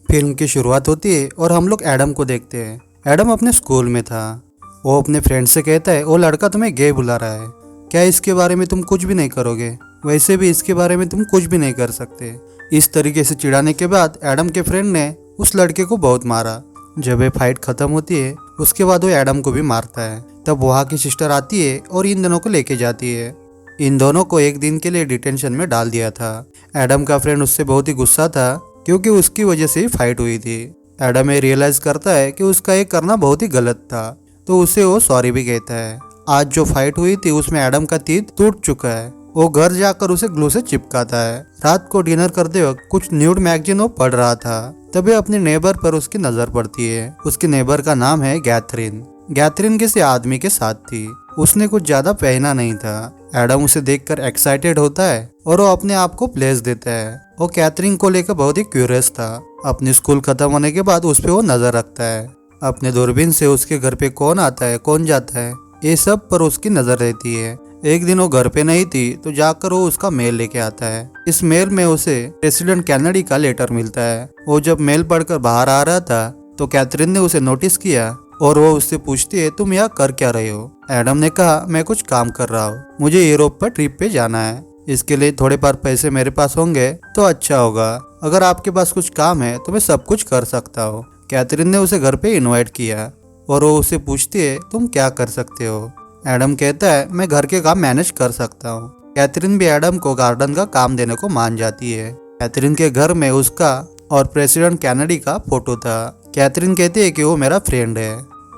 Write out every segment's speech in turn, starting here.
Film की शुरुआत होती है और हम लोग एडम को देखते हैं। एडम अपने स्कूल में था। वो अपने फ्रेंड से कहता है वो लड़का तुम्हें गे बुला रहा है, क्या इसके बारे में तुम कुछ भी नहीं करोगे? वैसे भी इसके बारे में तुम कुछ भी नहीं कर सकते। इस तरीके से चिढ़ाने के बाद एडम के फ्रेंड ने उस लड़के को बहुत मारा। जब ये फाइट खत्म होती है उसके बाद वो एडम को भी मारता है। तब वहाँ की सिस्टर आती है और इन दोनों को लेके जाती है। इन दोनों को एक दिन के लिए डिटेंशन में डाल दिया था। एडम का फ्रेंड उससे बहुत ही गुस्सा था क्योंकि उसकी वजह से ही फाइट हुई थी। एडम ये रियलाइज करता है कि उसका ये करना बहुत ही गलत था, तो उसे वो सॉरी भी कहता है। आज जो फाइट हुई थी उसमें एडम का तीत टूट चुका है। वो घर जाकर उसे ग्लू से चिपकाता है। रात को डिनर करते वक्त कुछ न्यूड मैगजीन वो पढ़ रहा था, तभी अपने नेबर पर उसकी नजर पड़ती है। उसके नेबर का नाम है गैथरीन। गैथरीन किसी आदमी के साथ थी। उसने कुछ ज्यादा पहना नहीं था। एडम उसे देखकर एक्साइटेड होता है और वो अपने आप को प्लेस देता है। वो कैथरीन को लेकर बहुत ही क्यूरियस था। अपनी स्कूल खत्म होने के बाद उस पर वो नजर रखता है। अपने दूरबीन से उसके घर पे कौन आता है कौन जाता है ये सब पर उसकी नजर रहती है। एक दिन वो घर पे नहीं थी तो जाकर वो उसका मेल लेके आता है। इस मेल में उसे प्रेसिडेंट कैनेडी का लेटर मिलता है। वो जब मेल पढ़कर बाहर आ रहा था तो कैथरीन ने उसे नोटिस किया और वो उससे पूछती है तुम यहाँ कर क्या रहे हो? एडम ने कहा मैं कुछ काम कर रहा हूँ, मुझे यूरोप पर ट्रिप पे जाना है। इसके लिए थोड़े बार पैसे मेरे पास होंगे तो अच्छा होगा। अगर आपके पास कुछ काम है तो मैं सब कुछ कर सकता हूँ। कैथरीन ने उसे घर पे इनवाइट किया और वो उसे पूछती है तुम क्या कर सकते हो? एडम कहता है मैं घर के काम मैनेज कर सकता हूँ। कैथरीन भी एडम को गार्डन का काम देने को मान जाती है। कैथरीन के घर में उसका और प्रेसिडेंट कैनेडी का फोटो था। कैथरीन कहती है कि वो मेरा फ्रेंड है।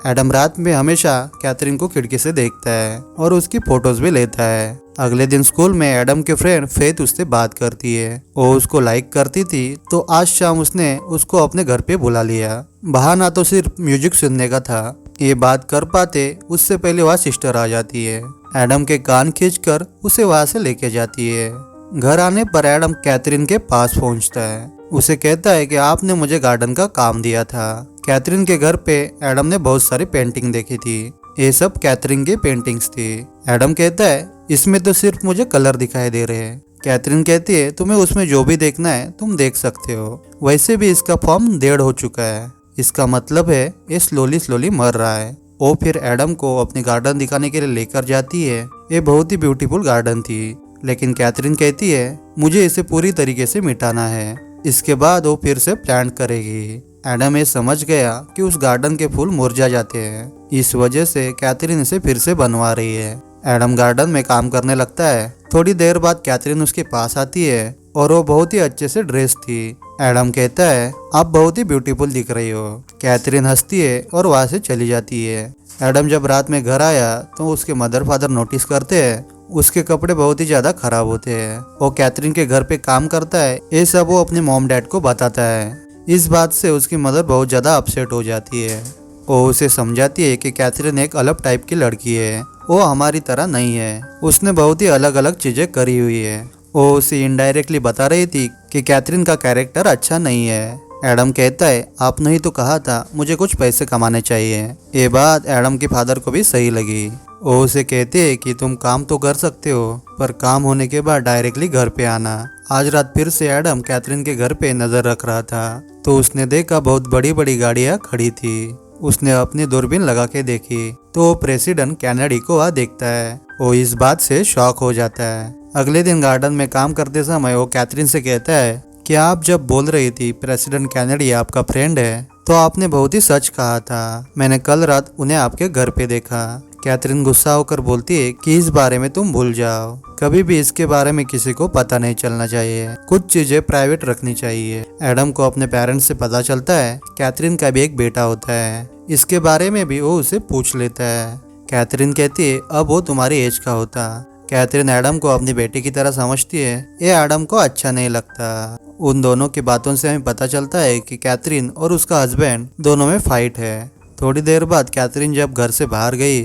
एडम रात में हमेशा कैथरीन को खिड़की से देखता है और उसकी फोटोज भी लेता है। अगले दिन स्कूल में एडम के फ्रेंड फेथ उससे बात करती है। वो उसको लाइक करती थी तो आज शाम उसने उसको अपने घर पे बुला लिया। बहाना तो सिर्फ म्यूजिक सुनने का था। ये बात कर पाते उससे पहले वह सिस्टर आ जाती है। एडम के कान खींचकर उसे वहां से लेके जाती है। घर आने पर एडम कैथरीन के पास पहुंचता है। उसे कहता है कि आपने मुझे गार्डन का काम दिया था। कैथरीन के घर पे एडम ने बहुत सारी पेंटिंग देखी थी। ये सब कैथरीन की पेंटिंग्स थी। एडम कहता है इसमें तो सिर्फ मुझे कलर दिखाई दे रहे हैं। कैथरीन कहती है तुम्हें उसमें जो भी देखना है तुम देख सकते हो। वैसे भी इसका फॉर्म 1.5 हो चुका है। इसका मतलब है ये स्लोली मर रहा है। वो फिर एडम को अपनी गार्डन दिखाने के लिए लेकर जाती है। ये बहुत ही ब्यूटीफुल गार्डन थी, लेकिन कैथरीन कहती है मुझे इसे पूरी तरीके से मिटाना है। इसके बाद वो फिर से प्लांट करेगी। एडम ये समझ गया कि उस गार्डन के फूल मुरझा जाते हैं। इस वजह से कैथरीन इसे फिर से बनवा रही है। एडम गार्डन में काम करने लगता है। थोड़ी देर बाद कैथरीन उसके पास आती है और वो बहुत ही अच्छे से ड्रेस थी। एडम कहता है आप बहुत ही ब्यूटीफुल दिख रही हो। कैथरीन हंसती है और वहां से चली जाती है। एडम जब रात में घर आया तो उसके मदर फादर नोटिस करते हैं उसके कपड़े बहुत ही ज्यादा खराब होते हैं। वो कैथरीन के घर पे काम करता है। ये सब वो अपने मॉम डैड को बताता है। इस बात से उसकी मदर बहुत ज्यादा अपसेट हो जाती है। वो उसे समझाती है कि कैथरीन एक अलग टाइप की लड़की है, वो हमारी तरह नहीं है। उसने बहुत ही अलग अलग चीजें करी हुई है। वो उसे इनडायरेक्टली बता रही थी कि कैथरीन का कैरेक्टर अच्छा नहीं है। एडम कहता है आपने ही तो कहा था मुझे कुछ पैसे कमाने चाहिए। ये बात एडम के फादर को भी सही लगी। वो उसे कहते हैं कि तुम काम तो कर सकते हो पर काम होने के बाद डायरेक्टली घर पे आना। आज रात फिर से एडम कैथरीन के घर पे नजर रख रहा था तो उसने देखा बहुत बड़ी बड़ी गाड़ियां खड़ी थी। उसने अपनी दूरबीन लगा के देखी तो वो प्रेसिडेंट कैनेडी को वह देखता है। वो इस बात से शॉक हो जाता है। अगले दिन गार्डन में काम करते समय वो कैथरीन से कहता है कि आप जब बोल रही थी प्रेसिडेंट कैनेडी आपका फ्रेंड है तो आपने बहुत ही सच कहा था। मैंने कल रात उन्हें आपके घर पे देखा। कैथरीन गुस्सा होकर बोलती है कि इस बारे में तुम भूल जाओ, कभी भी इसके बारे में किसी को पता नहीं चलना चाहिए। कुछ चीजें प्राइवेट रखनी चाहिए। एडम को अपने पेरेंट्स से पता चलता है कैथरीन का भी एक बेटा होता है। इसके बारे में भी वो उसे पूछ लेता है। कैथरीन कहती है अब वो तुम्हारी एज का होता। कैथरीन एडम को अपनी बेटी की तरह समझती है। ये एडम को अच्छा नहीं लगता। उन दोनों की बातों से हमें पता चलता है कि कैथरीन और उसका हस्बैंड दोनों में फाइट है। थोड़ी देर बाद कैथरीन जब घर से बाहर गई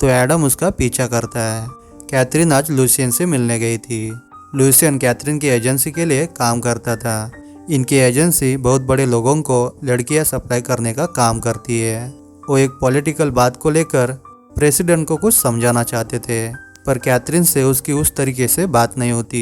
तो एडम उसका पीछा करता है। कैथरीन आज लूसियन से मिलने गई थी। लूसियन कैथरीन की एजेंसी के लिए काम करता था। इनकी एजेंसी बहुत बड़े लोगों को लड़कियां सप्लाई करने का काम करती है। वो एक पॉलिटिकल बात को लेकर प्रेसिडेंट को कुछ समझाना चाहते थे पर कैथरीन से उसकी उस तरीके से बात नहीं होती।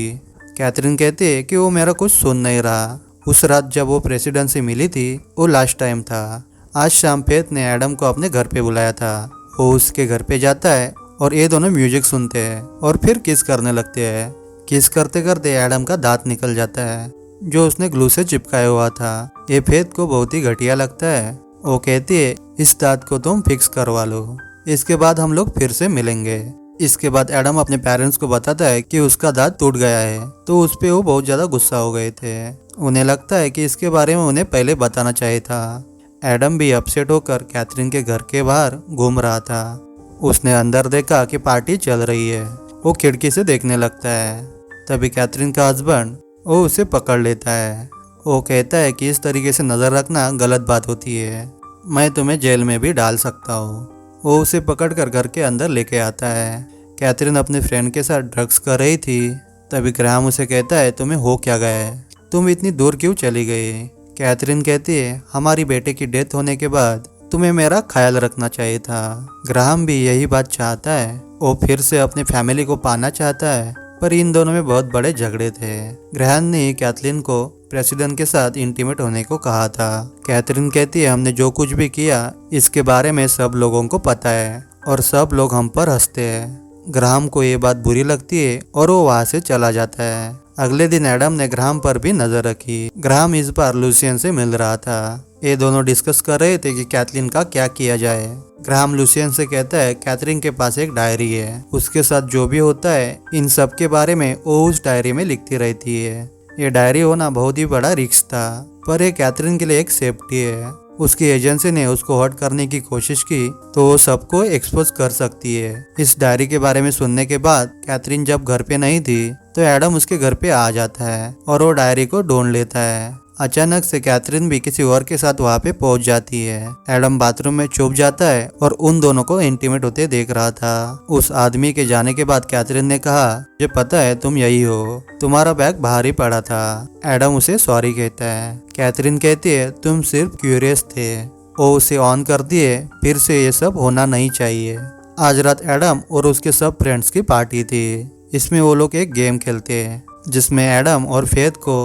कैथरीन कहती है कि वो मेरा कुछ सुन नहीं रहा। उस रात जब वो प्रेसिडेंट से मिली थी वो लास्ट टाइम था। आज शाम फेथ ने एडम को अपने घर पे बुलाया था। वो उसके घर पे जाता है और ये दोनों म्यूजिक सुनते हैं और फिर किस करने लगते हैं। किस करते करते एडम का दांत निकल जाता है जो उसने ग्लू से चिपकाया हुआ था। ये फेथ को बहुत ही घटिया लगता है। वो कहती है इस दांत को तुम फिक्स करवा लो, इसके बाद हम लोग फिर से मिलेंगे। इसके बाद एडम अपने पेरेंट्स को बताता है कि उसका दांत टूट गया है, तो उस पे वो बहुत ज़्यादा गुस्सा हो गए थे। उन्हें लगता है कि इसके बारे में उन्हें पहले बताना चाहिए था। एडम भी अपसेट होकर कैथरीन के घर के बाहर घूम रहा था। उसने अंदर देखा कि पार्टी चल रही है। वो खिड़की से देखने लगता है। तभी कैथरीन का हस्बैंड वो उसे पकड़ लेता है। वो कहता है कि इस तरीके से नज़र रखना गलत बात होती है, मैं तुम्हें जेल में भी डाल सकता हूँ। वो उसे पकड़कर घर के अंदर लेके आता है। कैथरीन अपने फ्रेंड के साथ ड्रग्स कर रही थी। तभी ग्राहम उसे कहता है तुम्हें हो क्या गया है, तुम इतनी दूर क्यों चली गई। कैथरीन कहती है हमारी बेटे की डेथ होने के बाद तुम्हें मेरा ख्याल रखना चाहिए था। ग्राहम भी यही बात चाहता है। वो फिर से अपनी फैमिली को पाना चाहता है, पर इन दोनों में बहुत बड़े झगड़े थे। ग्राहम ने कैथरीन को प्रेसिडेंट के साथ इंटीमेट होने को कहा था। कैथरीन कहती है हमने जो कुछ भी किया इसके बारे में सब लोगों को पता है और सब लोग हम पर हंसते हैं। ग्राहम को ये बात बुरी लगती है और वो वहाँ से चला जाता है। अगले दिन एडम ने ग्राहम पर भी नजर रखी। ग्राहम इस बार लूसियन से मिल रहा था। ये दोनों डिस्कस कर रहे थे कि कैथरीन का क्या किया जाए। ग्राहम लूसियन से कहता है कैथरीन के पास एक डायरी है, उसके साथ जो भी होता है इन सब के बारे में वो उस डायरी में लिखती रहती है। ये डायरी होना बहुत ही बड़ा रिस्क था, पर ये कैथरीन के लिए एक सेफ्टी है। उसकी एजेंसी ने उसको हर्ट करने की कोशिश की तो वो सबको एक्सपोज कर सकती है। इस डायरी के बारे में सुनने के बाद कैथरीन जब घर पे नहीं थी तो एडम उसके घर पे आ जाता है और वो डायरी को ढूंढ लेता है। अचानक से कैथरीन भी किसी और के साथ वहाँ पे पहुंच जाती है। एडम बाथरूम में छुप जाता है और उन दोनों को इंटीमेट होते देख रहा था। उस आदमी के जाने के बाद कैथरीन ने कहा मुझे पता है तुम यही हो, तुम्हारा बैग बाहर ही पड़ा था। एडम उसे सॉरी कहता है। कैथरीन कहती है तुम सिर्फ क्यूरियस थे। वो उसे ऑन कर दिए, फिर से ये सब होना नहीं चाहिए। आज रात एडम और उसके सब फ्रेंड्स की पार्टी थी। इसमें वो लोग एक गेम खेलते हैं जिसमें एडम और फेथ को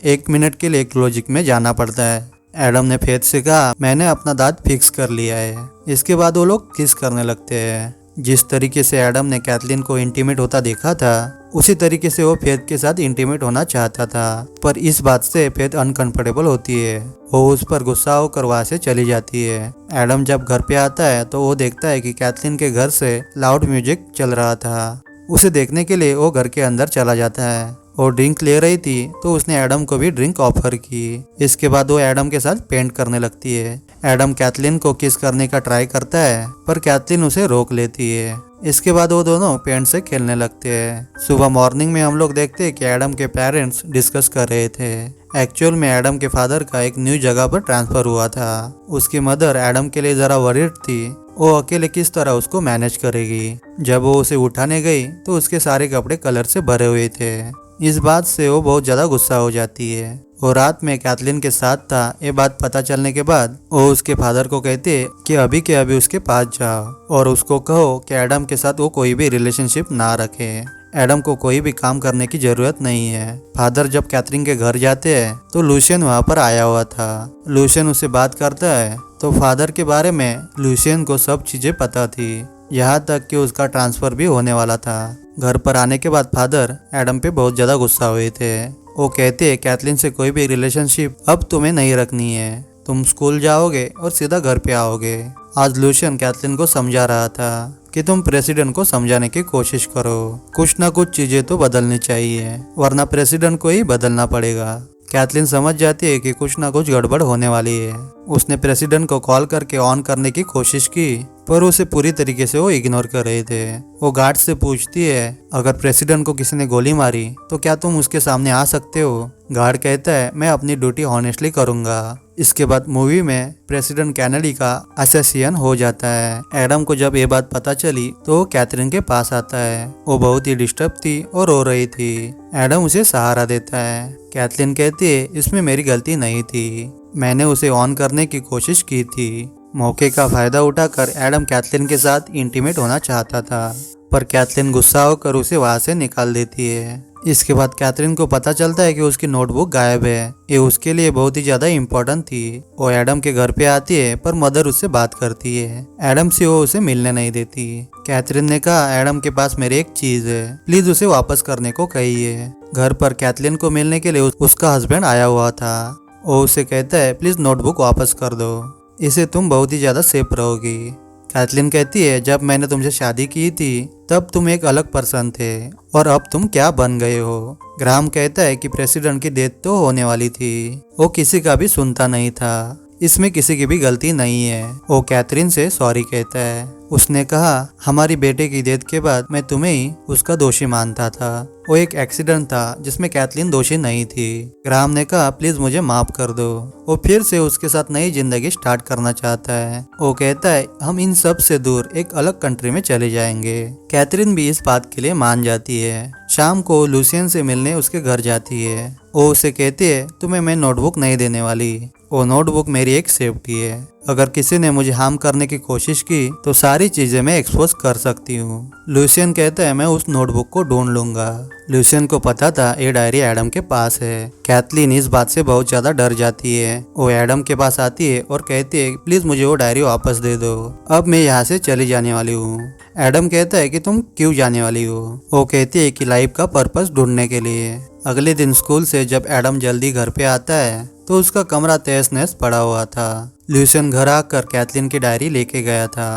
1 मिनट के लिए क्लोजिक में जाना पड़ता है। एडम ने फेथ से कहा मैंने अपना दांत फिक्स कर लिया है। इसके बाद वो लोग किस करने लगते हैं। जिस तरीके से एडम ने कैथरीन को इंटीमेट होता देखा था उसी तरीके से वो फेथ के साथ इंटीमेट होना चाहता था, पर इस बात से फेथ अनकंफर्टेबल होती है। वो उस पर गुस्सा होकर वहाँ से चली जाती है। एडम जब घर पे आता है तो वो देखता है कि कैथरीन के घर से लाउड म्यूजिक चल रहा था। उसे देखने के लिए वो घर के अंदर चला जाता है। वो ड्रिंक ले रही थी तो उसने एडम को भी ड्रिंक ऑफर की। इसके बाद वो एडम के साथ पेंट करने लगती है। एडम कैथरीन को किस करने का ट्राई करता है पर कैथरीन उसे रोक लेती है। इसके बाद वो दोनों पेंट से खेलने लगते हैं। सुबह मॉर्निंग में हम लोग देखते हैं कि एडम के पेरेंट्स डिस्कस कर रहे थे। एक्चुअल में एडम के फादर का एक न्यू जगह पर ट्रांसफर हुआ था। उसकी मदर एडम के लिए जरा वरीड थी, वो अकेले किस तरह उसको मैनेज करेगी। जब वो उसे उठाने गई तो उसके सारे कपड़े कलर से भरे हुए थे। इस बात से वो बहुत ज्यादा गुस्सा हो जाती है। वो रात में कैथरीन के साथ था। ये बात पता चलने के बाद वो उसके फादर को कहते कि अभी के अभी उसके पास जाओ और उसको कहो कि एडम के साथ वो कोई भी रिलेशनशिप ना रखे। एडम को कोई भी काम करने की जरूरत नहीं है। फादर जब कैथरीन के घर जाते हैं तो लूसियन वहाँ पर आया हुआ था। लूसियन उससे बात करता है तो फादर के बारे में लूसियन को सब चीजें पता थी, यहाँ तक कि उसका ट्रांसफर भी होने वाला था। घर पर आने के बाद फादर एडम पे बहुत ज्यादा गुस्सा हुए थे। वो कहते हैं कैथरीन से कोई भी रिलेशनशिप अब तुम्हें नहीं रखनी है, तुम स्कूल जाओगे और सीधा घर पे आओगे। आज लूसियन कैथरीन को समझा रहा था कि तुम प्रेसिडेंट को समझाने की कोशिश करो, कुछ ना कुछ चीजें तो बदलनी चाहिए वरना प्रेसिडेंट को ही बदलना पड़ेगा। कैथरीन समझ जाती है कि कुछ ना कुछ गड़बड़ होने वाली है। उसने प्रेसिडेंट को कॉल करके ऑन करने की कोशिश की पर उसे पूरी तरीके से वो इग्नोर कर रहे थे। वो गार्ड से पूछती है अगर प्रेसिडेंट को किसी ने गोली मारी तो क्या तुम उसके सामने आ सकते हो। गार्ड कहता है मैं अपनी ड्यूटी ऑनेस्टली करूंगा। इसके बाद मूवी में प्रेसिडेंट कैनेडी का असैसिन हो जाता है। एडम को जब ये बात पता चली तो वो कैथरीन के पास आता है। वो बहुत ही डिस्टर्ब थी और रो रही थी। एडम उसे सहारा देता है। कैथरीन कहती है इसमें मेरी गलती नहीं थी, मैंने उसे ऑन करने की कोशिश की थी। मौके का फायदा उठाकर एडम कैथरीन के साथ इंटीमेट होना चाहता था। पर कैथरीन गुस्सा होकर उसे वहां से निकाल देती है। इसके बाद कैथरीन को पता चलता है कि उसकी नोटबुक गायब है। ये उसके लिए बहुत ही ज्यादा इम्पोर्टेंट थी। वो एडम के घर पे आती है पर मदर उससे बात करती है। एडम से वो उसे मिलने नहीं देती। कैथरीन ने कहा, एडम के पास मेरी एक चीज है, प्लीज उसे वापस करने को कहिए। घर पर कैथरीन को मिलने के लिए उसका हस्बैंड आया हुआ था। वो उसे कहता है, प्लीज नोटबुक वापस कर दो, इसे तुम बहुत ही ज्यादा सेफ रहोगी। कैथरीन कहती है, जब मैंने तुमसे शादी की थी तब तुम एक अलग पर्सन थे और अब तुम क्या बन गए हो। ग्राहम कहता है कि प्रेसिडेंट की डेथ तो होने वाली थी, वो किसी का भी सुनता नहीं था, इसमें किसी की भी गलती नहीं है। वो कैथरीन से सॉरी कहता है। उसने कहा, हमारी बेटे की डेथ के बाद मैं तुम्हें ही उसका दोषी मानता था। वो एक एक्सीडेंट था जिसमें कैथरीन दोषी नहीं थी। ग्राहम ने कहा, प्लीज मुझे माफ कर दो। वो फिर से उसके साथ नई जिंदगी स्टार्ट करना चाहता है। वो कहता है, हम इन सब से दूर एक अलग कंट्री में चले जाएंगे। कैथरीन भी इस बात के लिए मान जाती है। शाम को लूसियन से मिलने उसके घर जाती है। वो उसे कहती है, तुम्हें मैं नोटबुक नहीं देने वाली, वो नोटबुक मेरी एक सेफ्टी है। अगर किसी ने मुझे हार्म करने की कोशिश की तो सारी चीजें मैं एक्सपोज कर सकती हूँ। लूसियन कहता है, मैं उस नोटबुक को ढूंढ लूंगा। लूसियन को पता था ये डायरी एडम के पास है। कैथरीन इस बात से बहुत ज्यादा डर जाती है। वो एडम के पास आती है और कहती है, प्लीज मुझे वो डायरी वापस दे दो, अब मैं यहाँ से चली जाने वाली हूँ। एडम कहता है कि तुम क्यों जाने वाली हो। वो कहती है कि लाइफ का पर्पस ढूंढने के लिए। अगले दिन स्कूल से जब एडम जल्दी घर पे आता है तो उसका कमरा तहस नहस पड़ा हुआ था। लूसियन घर आकर कैथरीन की डायरी लेके गया था।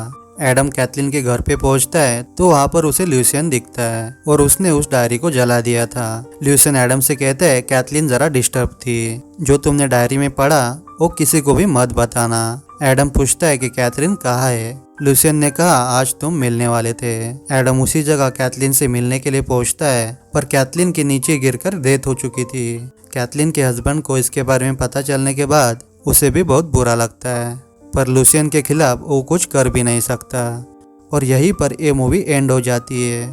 एडम कैथरीन के घर पे पहुंचता है तो वहाँ पर उसे लूसियन दिखता है और उसने उस डायरी को जला दिया था। लूसियन एडम से कहता है, कैथरीन जरा डिस्टर्ब थी, जो तुमने डायरी में पढ़ा वो किसी को भी मत बताना। एडम पूछता है कि कैथरीन कहाँ है। लूसियन ने कहा, आज तुम मिलने वाले थे। एडम उसी जगह कैथरीन से मिलने के लिए पहुंचता है पर कैथरीन के नीचे गिरकर डेथ हो चुकी थी। कैथरीन के हस्बैंड को इसके बारे में पता चलने के बाद उसे भी बहुत बुरा लगता है, पर लूसियन के खिलाफ वो कुछ कर भी नहीं सकता। और यहीं पर ये मूवी एंड हो जाती है।